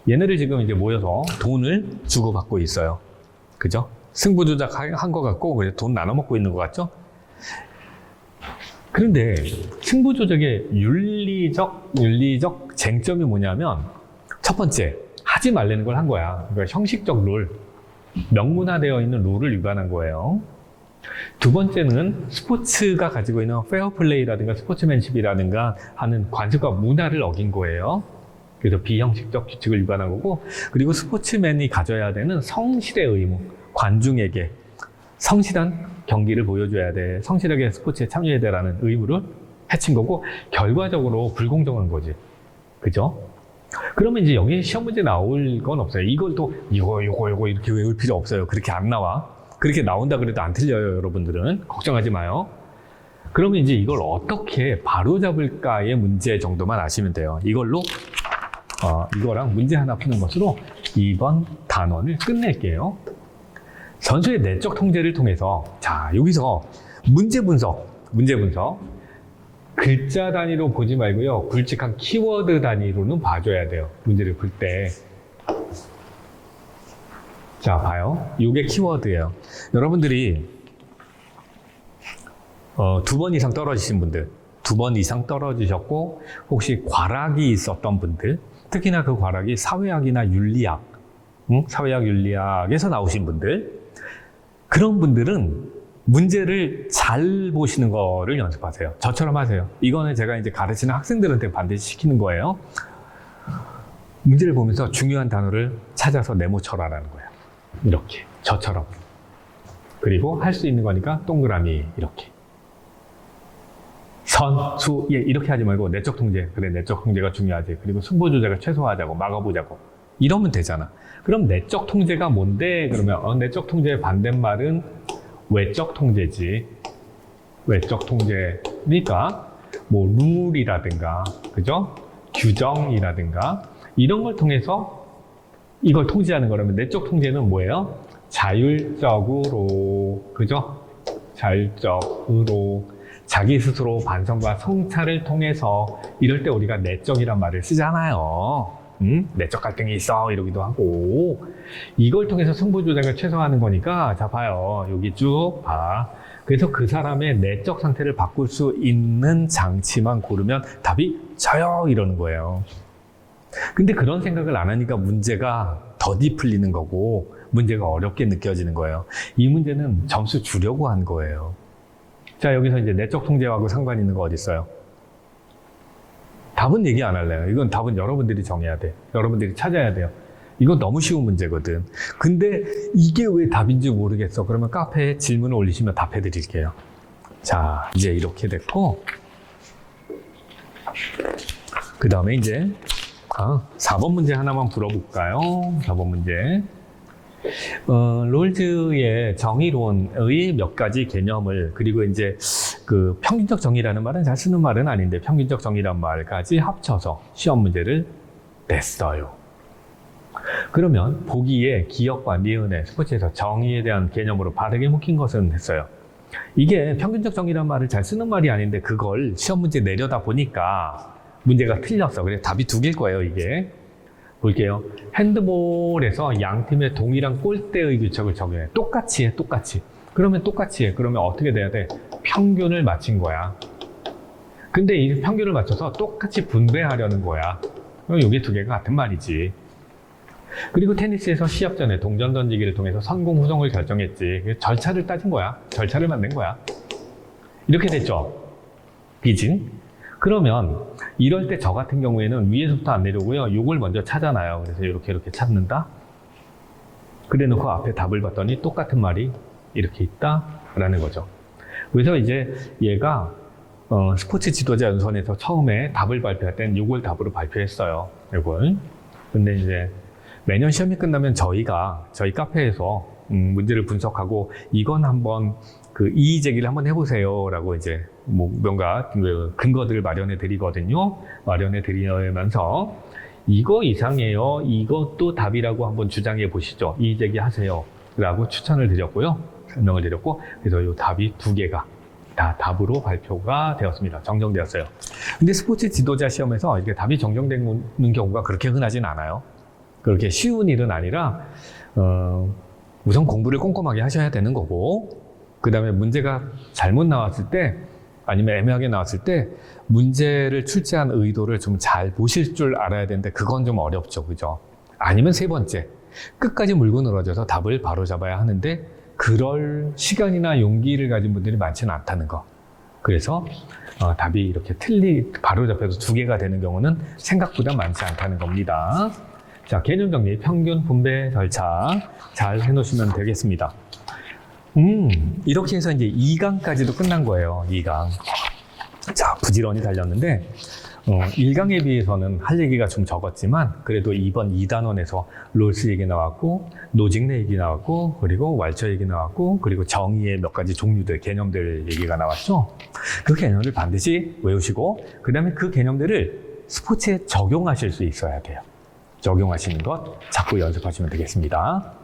얘네들 지금 이제 모여서 돈을 주고받고 있어요. 그죠? 승부 조작한 것 같고 그래서 돈 나눠 먹고 있는 것 같죠? 그런데 승부 조작의 윤리적 쟁점이 뭐냐면 첫 번째, 하지 말라는 걸 한 거야. 그러니까 형식적 룰, 명문화되어 있는 룰을 위반한 거예요. 두 번째는 스포츠가 가지고 있는 페어플레이라든가 스포츠맨십이라든가 하는 관습과 문화를 어긴 거예요. 그래서 비형식적 규칙을 위반한 거고, 그리고 스포츠맨이 가져야 되는 성실의 의무, 관중에게 성실한 경기를 보여줘야 돼, 성실하게 스포츠에 참여해야 돼라는 의무를 해친 거고, 결과적으로 불공정한 거지. 그죠? 그러면 이제 여기 시험 문제 나올 건 없어요. 이걸 또 이거 이렇게 외울 필요 없어요. 그렇게 안 나와. 그렇게 나온다 그래도 안 틀려요, 여러분들은. 걱정하지 마요. 그러면 이제 이걸 어떻게 바로잡을까의 문제 정도만 아시면 돼요. 이걸로 이거랑 문제 하나 푸는 것으로 이번 단원을 끝낼게요. 선수의 내적 통제를 통해서, 자, 여기서 문제 분석. 글자 단위로 보지 말고요. 굵직한 키워드 단위로는 봐줘야 돼요. 문제를 풀 때. 자, 봐요. 이게 키워드예요. 여러분들이 2번 이상 떨어지신 분들, 2번 이상 떨어지셨고 혹시 과락이 있었던 분들, 특히나 그 과락이 사회학이나 윤리학, 사회학 윤리학에서 나오신 분들, 그런 분들은 문제를 잘 보시는 거를 연습하세요. 저처럼 하세요. 이거는 제가 이제 가르치는 학생들한테 반드시 시키는 거예요. 문제를 보면서 중요한 단어를 찾아서 메모 쳐라라는 거예요. 이렇게, 저처럼. 그리고 할 수 있는 거니까 동그라미 이렇게. 선, 수, 예 이렇게 하지 말고 내적 통제. 그래 내적 통제가 중요하지. 그리고 승부 조작을 최소화하자고 막아보자고. 이러면 되잖아. 그럼 내적 통제가 뭔데? 그러면 내적 통제의 반대말은 외적 통제지. 외적 통제니까 뭐 룰이라든가 그죠? 규정이라든가 이런 걸 통해서 이걸 통제하는 거라면 내적 통제는 뭐예요? 자율적으로 그죠? 자율적으로 자기 스스로 반성과 성찰을 통해서 이럴 때 우리가 내적이란 말을 쓰잖아요. 내적 갈등이 있어 이러기도 하고 이걸 통해서 승부 조작을 최소화하는 거니까 자 봐요. 여기 쭉 봐. 그래서 그 사람의 내적 상태를 바꿀 수 있는 장치만 고르면 답이 저요 이러는 거예요. 근데 그런 생각을 안 하니까 문제가 더디 풀리는 거고 문제가 어렵게 느껴지는 거예요. 이 문제는 점수 주려고 한 거예요. 자 여기서 이제 내적 통제하고 상관 있는 거 어디 있어요? 답은 얘기 안 할래요. 이건 답은 여러분들이 정해야 돼. 여러분들이 찾아야 돼요. 이건 너무 쉬운 문제거든. 근데 이게 왜 답인지 모르겠어. 그러면 카페에 질문을 올리시면 답해 드릴게요. 자, 이제 이렇게 됐고 그 다음에 이제 4번 문제 하나만 풀어볼까요? 4번 문제. 롤즈의 정의론의 몇 가지 개념을 그리고 이제 그 평균적 정의라는 말은 잘 쓰는 말은 아닌데 평균적 정의란 말까지 합쳐서 시험 문제를 냈어요. 그러면 보기에 기억과 니은의 스포츠에서 정의에 대한 개념으로 바르게 묶인 것은 했어요. 이게 평균적 정의란 말을 잘 쓰는 말이 아닌데 그걸 시험 문제 내려다 보니까 문제가 틀렸어. 그래서 답이 두 개일 거예요, 이게. 볼게요. 핸드볼에서 양 팀의 동일한 골대의 규칙을 적용해. 똑같이 해, 똑같이. 그러면 똑같이 해. 그러면 어떻게 돼야 돼? 평균을 맞춘 거야. 근데 이 평균을 맞춰서 똑같이 분배하려는 거야. 그럼 여기 두 개가 같은 말이지. 그리고 테니스에서 시합 전에 동전 던지기를 통해서 선공 후송을 결정했지. 절차를 따진 거야. 절차를 만든 거야. 이렇게 됐죠? 비진? 그러면 이럴 때 저 같은 경우에는 위에서부터 안 내려오고요. 요걸 먼저 찾아놔요. 그래서 이렇게 찾는다. 그래 놓고 앞에 답을 봤더니 똑같은 말이 이렇게 있다라는 거죠. 그래서 이제 얘가 스포츠 지도자 연수원에서 처음에 답을 발표할 땐 요걸 답으로 발표했어요. 요걸. 근데 이제 매년 시험이 끝나면 저희 카페에서 문제를 분석하고 이건 한번 그 이의 제기를 한번 해보세요 라고 이제 뭔가 근거들을 마련해 드리거든요. 마련해 드리면서 이거 이상해요. 이것도 답이라고 한번 주장해 보시죠. 이의 제기 하세요 라고 추천을 드렸고요. 설명을 드렸고 그래서 이 답이 두 개가 다 답으로 발표가 되었습니다. 정정되었어요. 근데 스포츠 지도자 시험에서 이렇게 답이 정정되는 경우가 그렇게 흔하진 않아요. 그렇게 쉬운 일은 아니라 우선 공부를 꼼꼼하게 하셔야 되는 거고 그 다음에 문제가 잘못 나왔을 때 아니면 애매하게 나왔을 때 문제를 출제한 의도를 좀 잘 보실 줄 알아야 되는데 그건 좀 어렵죠. 그죠? 아니면 세 번째, 끝까지 물고 늘어져서 답을 바로 잡아야 하는데 그럴 시간이나 용기를 가진 분들이 많지는 않다는 거. 그래서 답이 이렇게 바로 잡혀서 두 개가 되는 경우는 생각보다 많지 않다는 겁니다. 자, 개념 정리, 평균 분배 절차 잘 해놓으시면 되겠습니다. 이렇게 해서 이제 2강까지도 끝난 거예요. 2강. 자, 부지런히 달렸는데 1강에 비해서는 할 얘기가 좀 적었지만 그래도 이번 2단원에서 롤스 얘기 나왔고 노직내 얘기 나왔고 그리고 왈처 얘기 나왔고 그리고 정의의 몇 가지 종류들, 개념들 얘기가 나왔죠. 그 개념을 반드시 외우시고 그 다음에 그 개념들을 스포츠에 적용하실 수 있어야 돼요. 적용하시는 것 자꾸 연습하시면 되겠습니다.